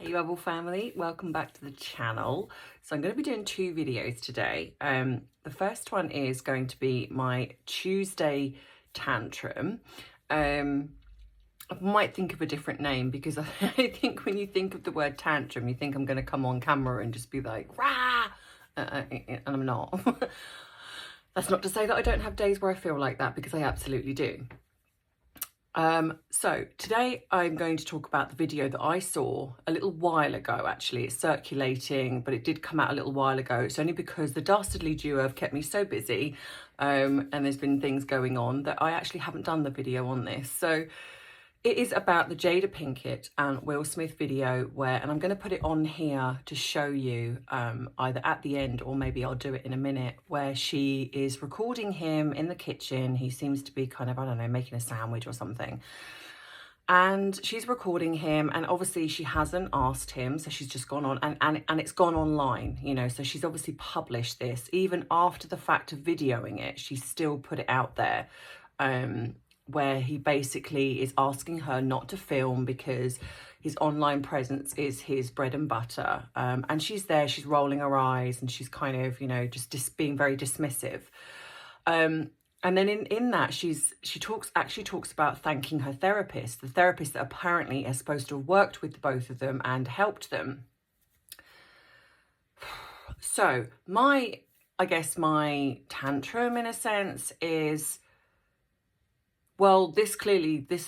Hey Bubble family, welcome back to the channel. So I'm going to be doing two videos today. The first one is going to be my Tuesday tantrum. I might think of a different name because I think when you think of the word tantrum, you think I'm going to come on camera and just be like, rah! And I'm not. That's not to say that I don't have days where I feel like that, because I absolutely do. So today I'm going to talk about the video that I saw a little while ago. Actually, it's circulating, but it did come out a little while ago. It's only because the dastardly duo have kept me so busy, and there's been things going on that I actually haven't done the video on this. So it is about the Jada Pinkett and Will Smith video and I'm going to put it on here to show you either at the end or maybe I'll do it in a minute, where she is recording him in the kitchen. He seems to be kind of, I don't know, making a sandwich or something. And she's recording him, and obviously she hasn't asked him, so she's just gone on and it's gone online, you know, so she's obviously published this. Even after the fact of videoing it, she's still put it out there. Where he basically is asking her not to film because his online presence is his bread and butter. And she's there, she's rolling her eyes and she's kind of, you know, just being very dismissive. And then in that, she actually talks about thanking her therapist, the therapist that apparently is supposed to have worked with both of them and helped them. So I guess my tantrum in a sense is, well,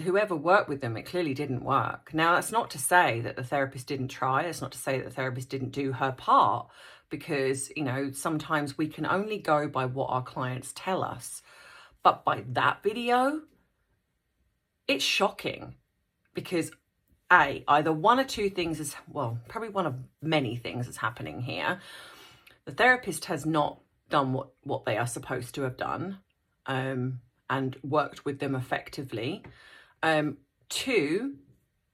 whoever worked with them, it clearly didn't work. Now, that's not to say that the therapist didn't try. It's not to say that the therapist didn't do her part, because, you know, sometimes we can only go by what our clients tell us. But by that video, it's shocking because either one or two things is, well, probably one of many things is happening here. The therapist has not done what they are supposed to have done. And worked with them effectively. Two,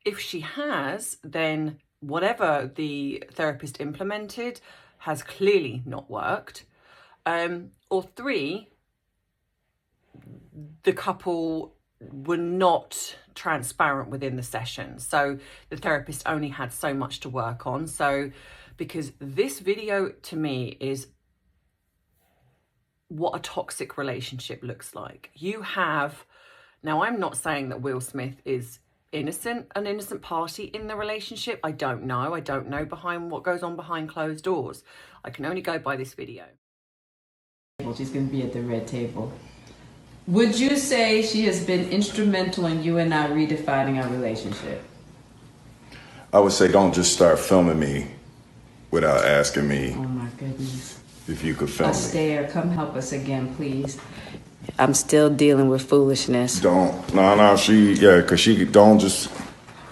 if she has, then whatever the therapist implemented has clearly not worked. Or three, the couple were not transparent within the session. So the therapist only had so much to work on. So, because this video to me is what a toxic relationship looks like. Now I'm not saying that Will Smith is an innocent party in the relationship. I don't know behind what goes on behind closed doors. I can only go by this video. She's going to be at the red table. Would you say she has been instrumental in you and I redefining our relationship? I would say don't just start filming me without asking me. Oh my goodness. If you could film me. Astaire, come help us again, please. I'm still dealing with foolishness. Because she don't just...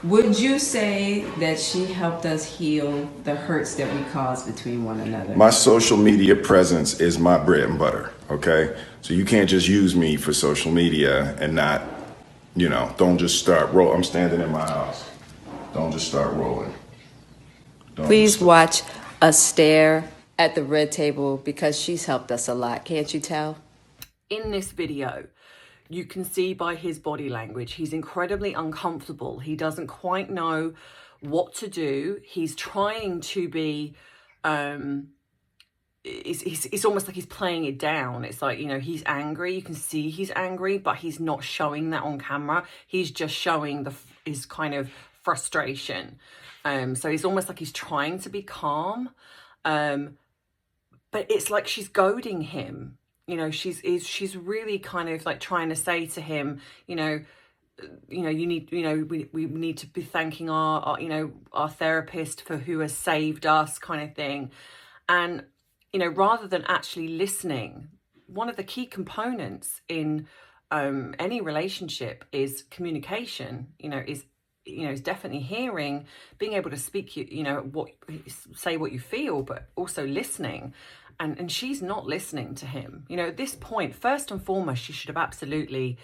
Would you say that she helped us heal the hurts that we caused between one another? My social media presence is my bread and butter, okay? So you can't just use me for social media and not, you know, don't just start rolling. I'm standing in my house. Don't just start rolling. Please watch Astaire at the red table, because she's helped us a lot. Can't you tell? In this video, you can see by his body language, he's incredibly uncomfortable. He doesn't quite know what to do. He's trying to be, it's almost like he's playing it down. It's like, you know, he's angry. You can see he's angry, but he's not showing that on camera. He's just showing his kind of frustration. So it's almost like he's trying to be calm. But it's like she's goading him, you know, she's really kind of like trying to say to him, you know, you need, you know, we need to be thanking our, you know, our therapist for who has saved us, kind of thing. And, you know, rather than actually listening, one of the key components in any relationship is communication, is definitely hearing, being able to speak, say what you feel, but also listening. And she's not listening to him. You know, at this point, first and foremost, she should have absolutely,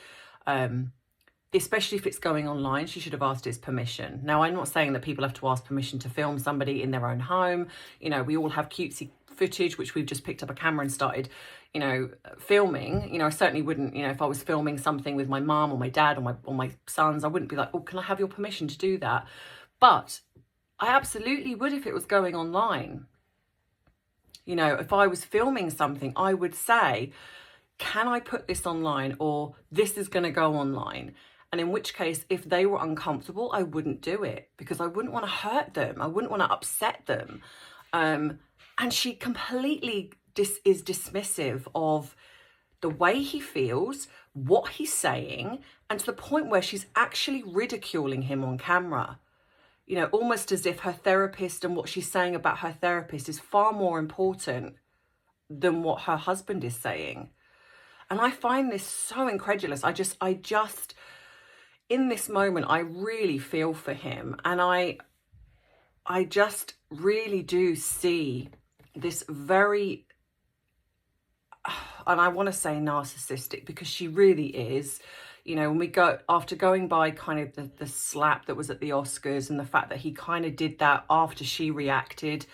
especially if it's going online, she should have asked his permission. Now, I'm not saying that people have to ask permission to film somebody in their own home. You know, we all have cutesy footage, which we've just picked up a camera and started, you know, filming. You know, I certainly wouldn't, you know, if I was filming something with my mum or my dad or my sons, I wouldn't be like, oh, can I have your permission to do that? But I absolutely would if it was going online. You know, if I was filming something, I would say, can I put this online, or this is going to go online? And in which case, if they were uncomfortable, I wouldn't do it, because I wouldn't want to hurt them. I wouldn't want to upset them. And she completely is dismissive of the way he feels, what he's saying, and to the point where she's actually ridiculing him on camera. You know, almost as if her therapist and what she's saying about her therapist is far more important than what her husband is saying. And I find this so incredulous. I just, in this moment, I really feel for him. And I just really do see this very, and I want to say narcissistic, because she really is. You know, when we go, after going by kind of the slap that was at the Oscars, and the fact that he kind of did that after she reacted,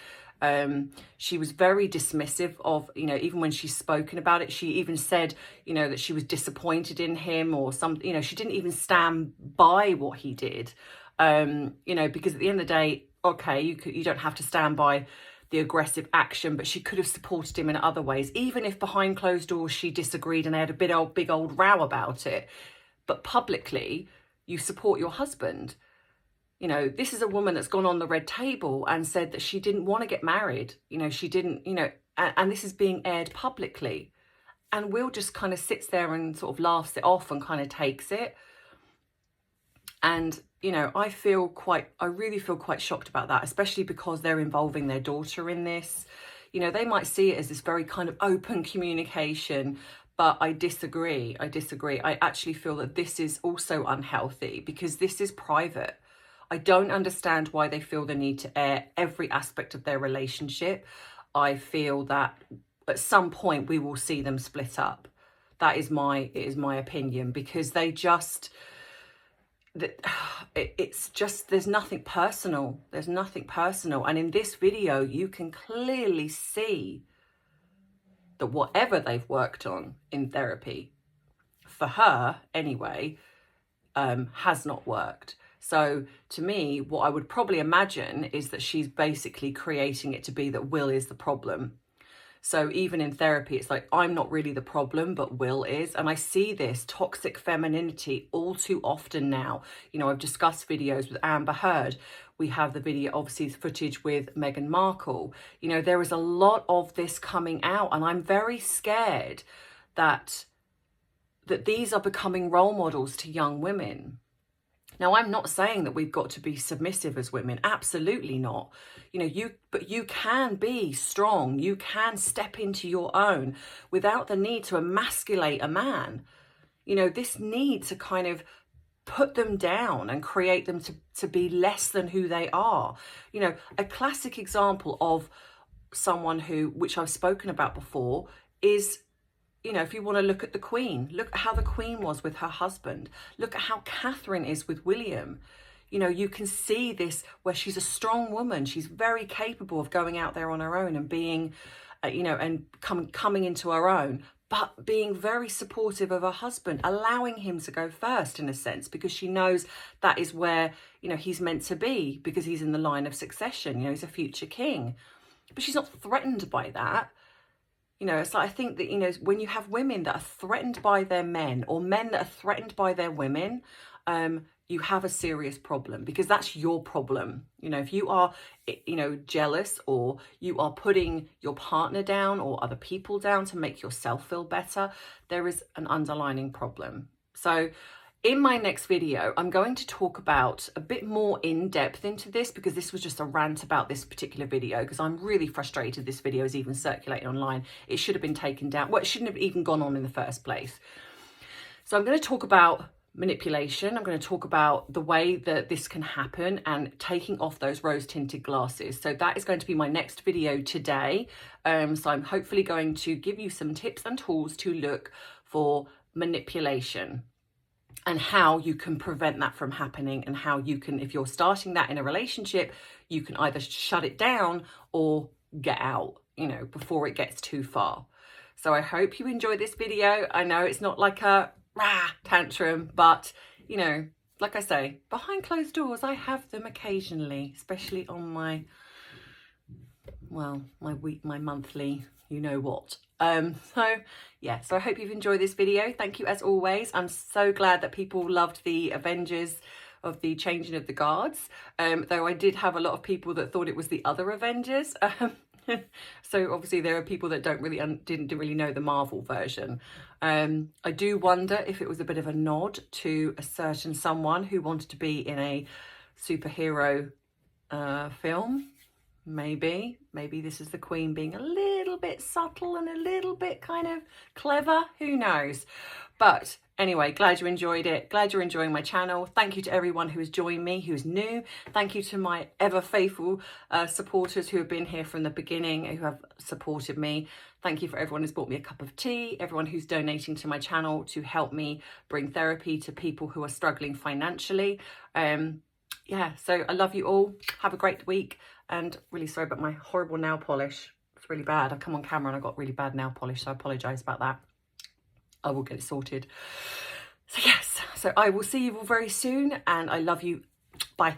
she was very dismissive of, you know, even when she's spoken about it, she even said, you know, that she was disappointed in him or something. You know, she didn't even stand by what he did, you know, because at the end of the day, okay, you don't have to stand by the aggressive action, but she could have supported him in other ways, even if behind closed doors she disagreed and they had a big old row about it. But publicly, you support your husband. You know, this is a woman that's gone on the red table and said that she didn't want to get married. You know, she didn't, you know, and this is being aired publicly. And Will just kind of sits there and sort of laughs it off and kind of takes it. And, you know, I really feel quite shocked about that, especially because they're involving their daughter in this. You know, they might see it as this very kind of open communication, but I disagree. I actually feel that this is also unhealthy, because this is private. I don't understand why they feel the need to air every aspect of their relationship. I feel that at some point we will see them split up. It is my opinion, because they just, it's just, there's nothing personal. And in this video, you can clearly see that whatever they've worked on in therapy, for her anyway, has not worked. So to me, what I would probably imagine is that she's basically creating it to be that Will is the problem. So even in therapy, it's like, I'm not really the problem, but Will is. And I see this toxic femininity all too often now. You know, I've discussed videos with Amber Heard. We have the video, obviously, footage with Meghan Markle. You know, there is a lot of this coming out, and I'm very scared that these are becoming role models to young women. Now, I'm not saying that we've got to be submissive as women. Absolutely not. You know, but you can be strong. You can step into your own without the need to emasculate a man. You know, this need to kind of put them down and create them to be less than who they are. You know, a classic example of someone who, which I've spoken about before, is, you know, if you want to look at the Queen, look at how the Queen was with her husband. Look at how Catherine is with William. You know, you can see this where she's a strong woman. She's very capable of going out there on her own and being, you know, and coming into her own, but being very supportive of her husband, allowing him to go first in a sense, because she knows that is where, you know, he's meant to be, because he's in the line of succession. You know, he's a future king. But she's not threatened by that. You know, it's like, I think that, you know, when you have women that are threatened by their men, or men that are threatened by their women, you have a serious problem, because that's your problem. You know, if you are, you know, jealous, or you are putting your partner down or other people down to make yourself feel better, there is an underlying problem. So in my next video, I'm going to talk about a bit more in depth into this, because this was just a rant about this particular video, because I'm really frustrated this video is even circulating online. It should have been taken down. Well, it shouldn't have even gone on in the first place. So I'm going to talk about manipulation. I'm going to talk about the way that this can happen and taking off those rose tinted glasses. So that is going to be my next video today. So I'm hopefully going to give you some tips and tools to look for manipulation, and how you can prevent that from happening, and how you can, if you're starting that in a relationship, you can either shut it down or get out, you know, before it gets too far. So I hope you enjoyed this video. I know it's not like a tantrum, but, you know, like I say, behind closed doors, I have them occasionally, especially on my, well, my monthly, you know what. So yeah, so I hope you've enjoyed this video. Thank you as always. I'm so glad that people loved the Avengers of the changing of the guards, though I did have a lot of people that thought it was the other Avengers. So obviously there are people that didn't really know the Marvel version. I do wonder if it was a bit of a nod to a certain someone who wanted to be in a superhero film. Maybe this is the Queen being a little bit subtle and a little bit kind of clever, who knows. But anyway, glad you enjoyed it. Glad you're enjoying my channel. Thank you to everyone who has joined me, who's new. Thank you to my ever faithful supporters who have been here from the beginning, who have supported me. Thank you for everyone who's bought me a cup of tea, everyone who's donating to my channel to help me bring therapy to people who are struggling financially. Yeah, so I love you all. Have a great week, and really sorry about my horrible nail polish. It's really bad. I come on camera and I got really bad nail polish, so I apologise about that. I will get it sorted. So yes, so I will see you all very soon, and I love you. Bye.